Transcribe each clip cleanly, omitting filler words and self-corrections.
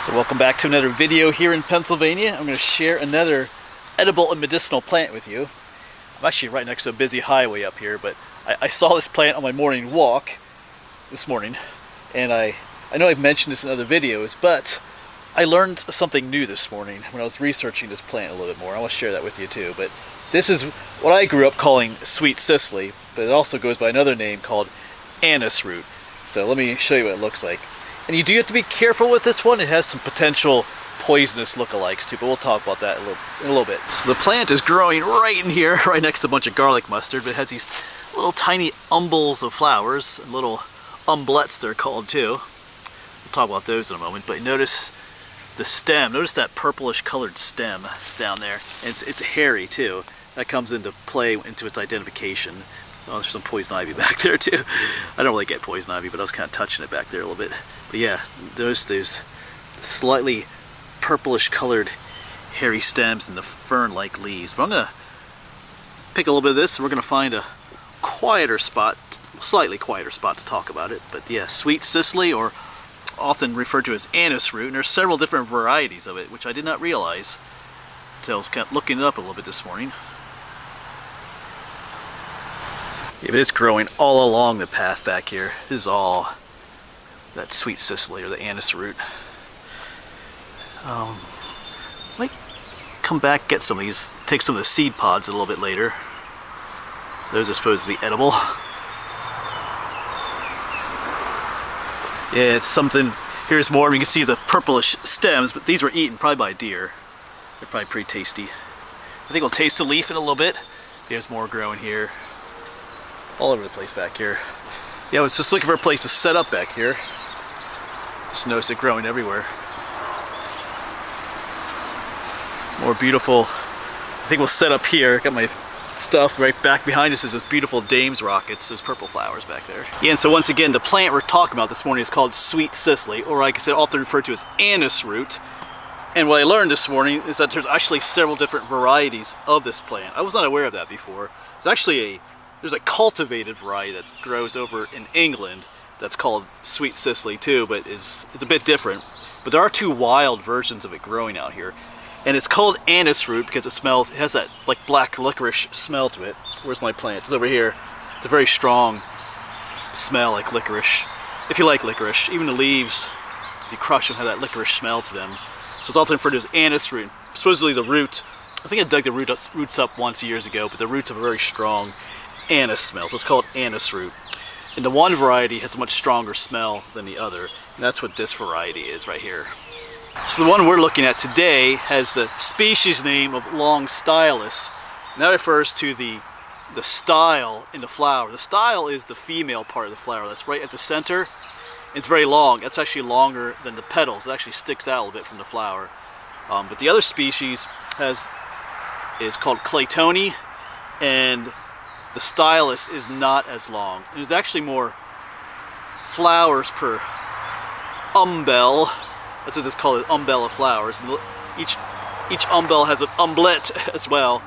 So welcome back to another video here in Pennsylvania. I'm going to share another edible and medicinal plant with you. I'm actually right next to a busy highway up here, but I saw this plant on my morning walk this morning, and I know I've mentioned this in other videos, but I learned something new this morning when I was researching this plant a little bit more. I want to share that with you too. But this is what I grew up calling sweet Cicely, but it also goes by another name called anise root. So let me show you what it looks like. And you do have to be careful with this one. It has some potential poisonous lookalikes too, but we'll talk about that in a little bit. So the plant is growing right in here, right next to a bunch of garlic mustard, but it has these little tiny umbels of flowers, and little umblets they're called too. We'll talk about those in a moment, but notice the stem. Notice that purplish colored stem down there. And it's hairy too. That comes into play into its identification. Oh, there's some poison ivy back there too. I don't really get poison ivy, but I was kind of touching it back there a little bit. But yeah, there's slightly purplish colored hairy stems and the fern-like leaves. But I'm going to pick a little bit of this and we're going to find a quieter spot, slightly quieter spot to talk about it. But yeah, sweet Cicely, or often referred to as anise root, and there's several different varieties of it, which I did not realize until I was kind of looking it up a little bit this morning. Yeah, but it's growing all along the path back here. This is all that sweet Cicely, or the anise root. Might come back, get some of these, take some of the seed pods a little bit later. Those are supposed to be edible. Yeah, it's something. Here's more. You can see the purplish stems, but these were eaten probably by deer. They're probably pretty tasty. I think we'll taste the leaf in a little bit. There's more growing here. All over the place back here. Yeah, I was just looking for a place to set up back here. Just noticed it growing everywhere. More beautiful. I think we'll set up here. Got my stuff right back behind us is those beautiful dame's rockets, those purple flowers back there. Yeah, and so once again, the plant we're talking about this morning is called sweet Cicely, or like I said, often referred to as anise root. And what I learned this morning is that there's actually several different varieties of this plant. I was not aware of that before. It's actually there's a cultivated variety that grows over in England that's called sweet Cicely too, but it's a bit different. But there are two wild versions of it growing out here. And it's called anise root because it has that like black licorice smell to it. Where's my plant? It's over here. It's a very strong smell, like licorice. If you like licorice, even the leaves, if you crush them, have that licorice smell to them. So it's often referred to as anise root. Supposedly the root, I think I dug the roots up once years ago, but the roots have a very strong anise smell, so it's called anise root. And the one variety has a much stronger smell than the other, and that's what this variety is right here. So the one we're looking at today has the species name of long stylus, and that refers to the style in the flower. The style is the female part of the flower. That's right at the center. It's very long. It's actually longer than the petals. It actually sticks out a little bit from the flower. But the other species is called claytoni, and the stylus is not as long. There's actually more flowers per umbel. That's what it's called, umbel of flowers. And each umbel has an umblet as well.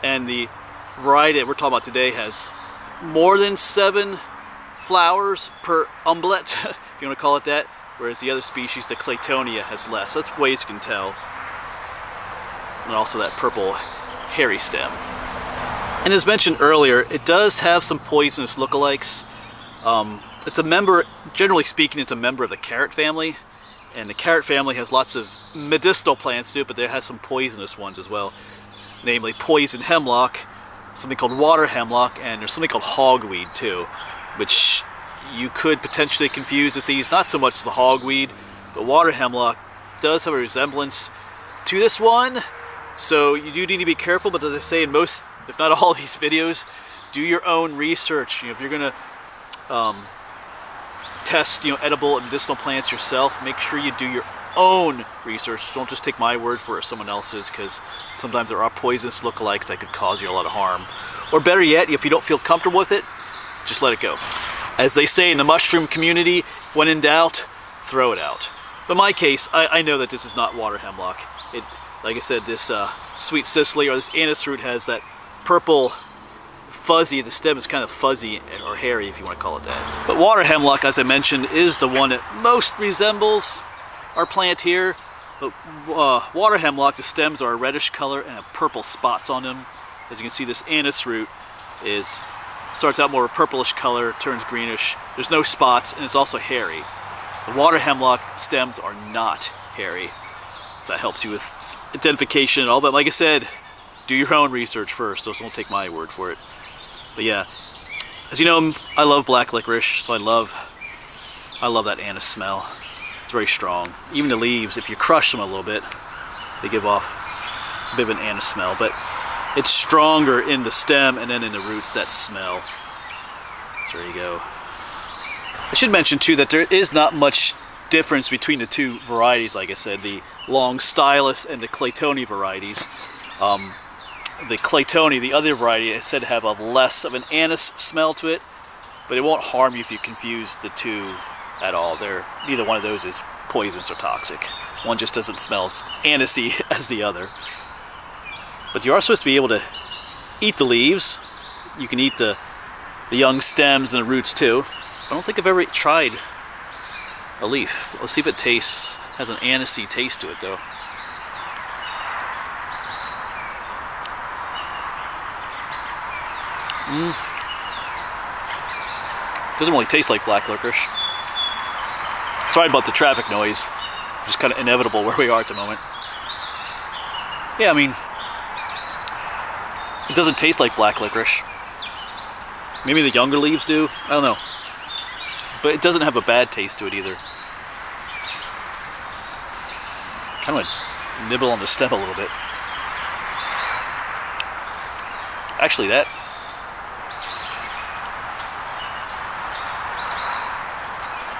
And the variety that we're talking about today has more than 7 flowers per umblet, if you want to call it that. Whereas the other species, the claytonia, has less. That's ways you can tell. And also that purple hairy stem. And as mentioned earlier, it does have some poisonous lookalikes. It's a member, generally speaking, it's a member of the carrot family. And the carrot family has lots of medicinal plants too, but it has some poisonous ones as well. Namely poison hemlock, something called water hemlock, and there's something called hogweed too, which you could potentially confuse with these. Not so much as the hogweed, but water hemlock does have a resemblance to this one. So you do need to be careful, but as I say in most, if not all, these videos, do your own research. If you're going to test edible and medicinal plants yourself, make sure you do your own research. Don't just take my word for it or someone else's, because sometimes there are poisonous lookalikes that could cause you a lot of harm. Or better yet, if you don't feel comfortable with it, just let it go. As they say in the mushroom community, when in doubt, throw it out. But in my case, I know that this is not water hemlock. Like I said, this sweet Cicely, or this anise root, has that purple fuzzy, the stem is kind of fuzzy or hairy if you want to call it that. But water hemlock, as I mentioned, is the one that most resembles our plant here, the water hemlock, the stems are a reddish color and have purple spots on them. As you can see, this anise root starts out more purplish color, turns greenish. There's no spots, and it's also hairy. The water hemlock stems are not hairy. That helps you with identification and all, but like I said, do your own research first, so don't take my word for it. But yeah, as you know, I love black licorice, so I love that anise smell. It's very strong. Even the leaves, if you crush them a little bit, they give off a bit of an anise smell, but it's stronger in the stem and then in the roots, that smell. So there you go. I should mention too that there is not much difference between the two varieties, like I said, the long stylus and the Claytoni varieties. The Claytoni, the other variety, is said to have a less of an anise smell to it, but it won't harm you if you confuse the two at all. Neither one of those is poisonous or toxic. One just doesn't smell as anisey as the other. But you are supposed to be able to eat the leaves. You can eat the young stems and the roots too. I don't think I've ever tried a leaf. Let's see if it has an anisey taste to it though. Doesn't really taste like black licorice. Sorry about the traffic noise. Just kind of inevitable where we are at the moment. Yeah, I mean, it doesn't taste like black licorice. Maybe the younger leaves do. I don't know. But it doesn't have a bad taste to it either. Kind of a nibble on the stem a little bit. Actually,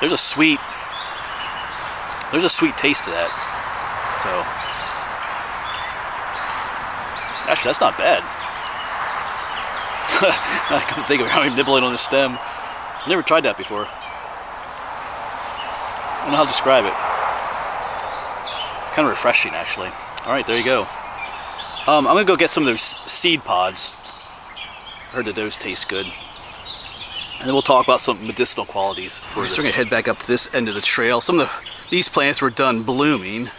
there's a sweet taste to that. So, actually, that's not bad. I couldn't think of how I'm nibbling on the stem. I've never tried that before. I don't know how to describe it. Kind of refreshing, actually. All right, there you go. I'm gonna go get some of those seed pods. I heard that those taste good. And then we'll talk about some medicinal qualities for this. So we're gonna head back up to this end of the trail. These plants were done blooming.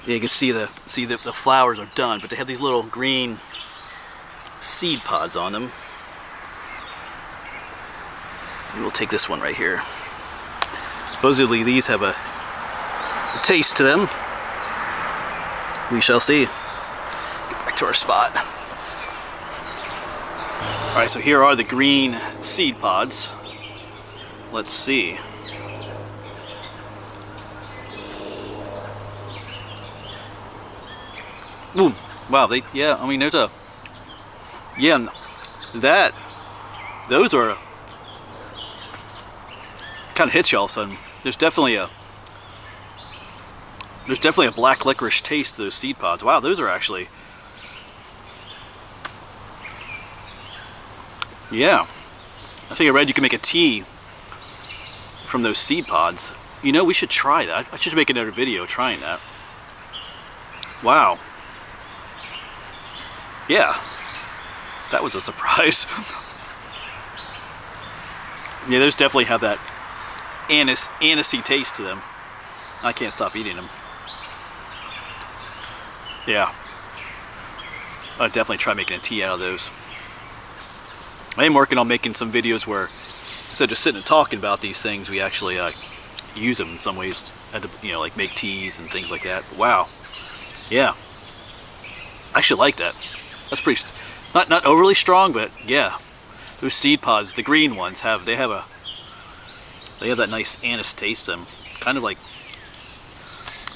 Yeah, you can see the flowers are done, but they have these little green seed pods on them. And we'll take this one right here. Supposedly these have a taste to them. We shall see. Get back to our spot. Alright, so here are the green seed pods. Let's see. Ooh, wow, yeah, I mean, those are, kind of hits you all of a sudden. There's definitely a black licorice taste to those seed pods. Wow, those are actually, yeah. I think I read you can make a tea from those seed pods. You know, we should try that. I should make another video trying that. Wow. Yeah. That was a surprise. Yeah, those definitely have that anisey taste to them. I can't stop eating them. Yeah. I'd definitely try making a tea out of those. I am working on making some videos where instead of just sitting and talking about these things, we actually use them in some ways. Like make teas and things like that. Wow. Yeah. I actually like that. That's pretty, not overly strong, but yeah. Those seed pods, the green ones, they have that nice anise taste to them. Kind of like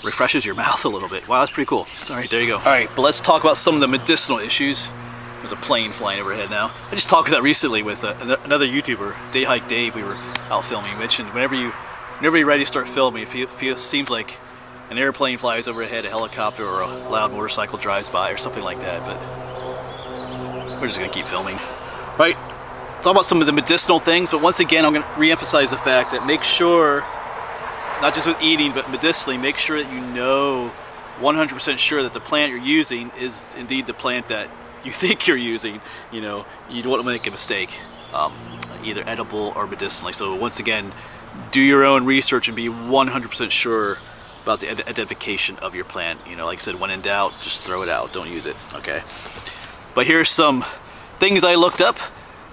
refreshes your mouth a little bit. Wow, that's pretty cool. All right, there you go. All right, but let's talk about some of the medicinal issues. There's a plane flying overhead now. I just talked about that recently with another YouTuber, Day Hike Dave. We were out filming. He mentioned whenever you're ready to start filming, it seems like an airplane flies overhead, a helicopter, or a loud motorcycle drives by, or something like that. But we're just gonna keep filming. Right. Talk about some of the medicinal things, but once again, I'm going to re-emphasize the fact that make sure, not just with eating, but medicinally, make sure that you know 100% sure that the plant you're using is indeed the plant that you think you're using. You know, you don't want to make a mistake, either edible or medicinally. So once again, do your own research and be 100% sure about the identification of your plant. You know, like I said, when in doubt, just throw it out. Don't use it, okay? But here's some things I looked up.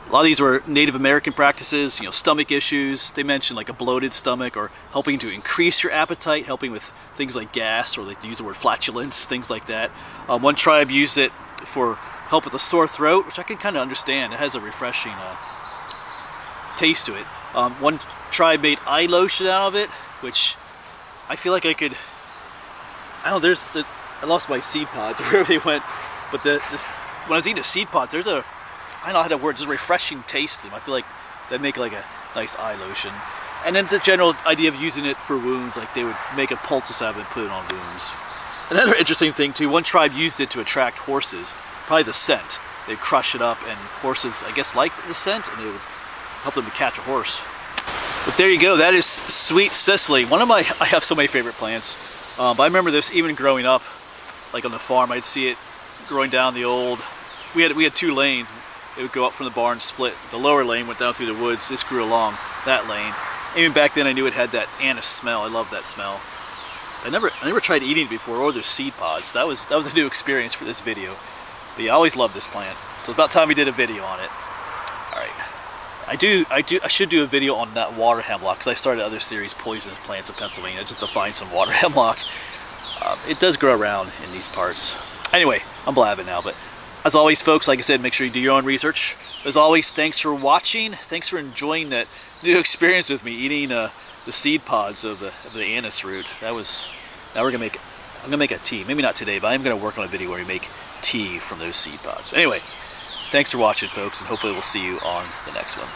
A lot of these were Native American practices, you know, stomach issues. They mentioned like a bloated stomach or helping to increase your appetite, helping with things like gas, or like they use the word flatulence, things like that. One tribe used it for help with a sore throat, which I can kind of understand. It has a refreshing taste to it. One tribe made eye lotion out of it, which I feel like I could, I don't know, I lost my seed pods wherever they went, but when I was eating the seed pods, there's a, I don't know how to word, there's a refreshing taste to them. I feel like that'd make like a nice eye lotion. And then the general idea of using it for wounds, like they would make a poultice out of it and put it on wounds. Another interesting thing too, one tribe used it to attract horses, probably the scent. They'd crush it up and horses, I guess, liked the scent and they would help them to catch a horse. But there you go, that is sweet Cicely. I have so many favorite plants. But I remember this even growing up, like on the farm, I'd see it growing down the old, we had 2 lanes. It would go up from the barn, split. The lower lane went down through the woods. This grew along that lane. Even back then I knew it had that anise smell. I love that smell. I never tried eating it before, or their seed pods. That was a new experience for this video. But yeah, I always loved this plant. So it's about time we did a video on it. All right. I should do a video on that water hemlock, because I started other series, poisonous plants of Pennsylvania, just to find some water hemlock. It does grow around in these parts. Anyway, I'm blabbing now, but as always, folks, like I said, make sure you do your own research. As always, thanks for watching. Thanks for enjoying that new experience with me, eating the seed pods of the anise root. Now I'm gonna make a tea. Maybe not today, but I'm gonna work on a video where we make tea from those seed pods. Anyway, thanks for watching, folks, and hopefully we'll see you on the next one.